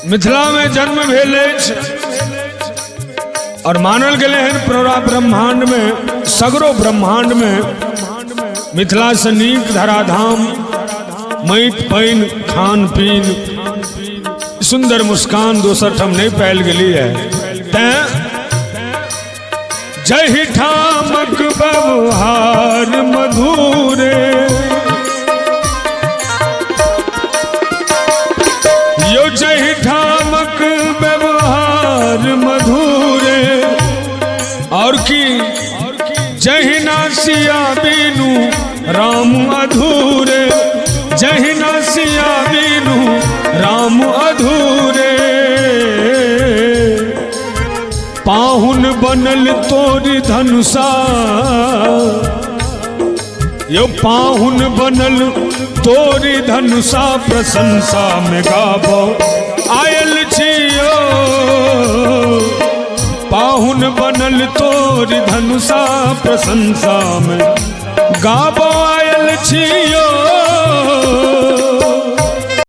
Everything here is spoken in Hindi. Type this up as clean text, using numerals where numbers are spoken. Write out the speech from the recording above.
मिथिला में जन्म भेले और मानल गए हैं पूरा ब्रह्मांड में, सगरो ब्रह्मांड में मिथिला से नीक धराधाम, माटि पानि खान पीन, सुंदर मुस्कान दोसर ठाम नहीं पायल गई है। जहि ठामक व्यवहार मधुरे, यो जहि ठामक व्यवहार मधुरे, और की जहि नासिया बीनू राम अधूरे, जहि नासिया बीनू राम अधूरे। पाहुन बनल तोरी धनुषा, यो पाहुन बनल तोरी धनुषा, प्रशंसा में गाबो आयल छियो। पाहुन बनल तोरी धनुषा, प्रशंसा में गाबो आयल छियो।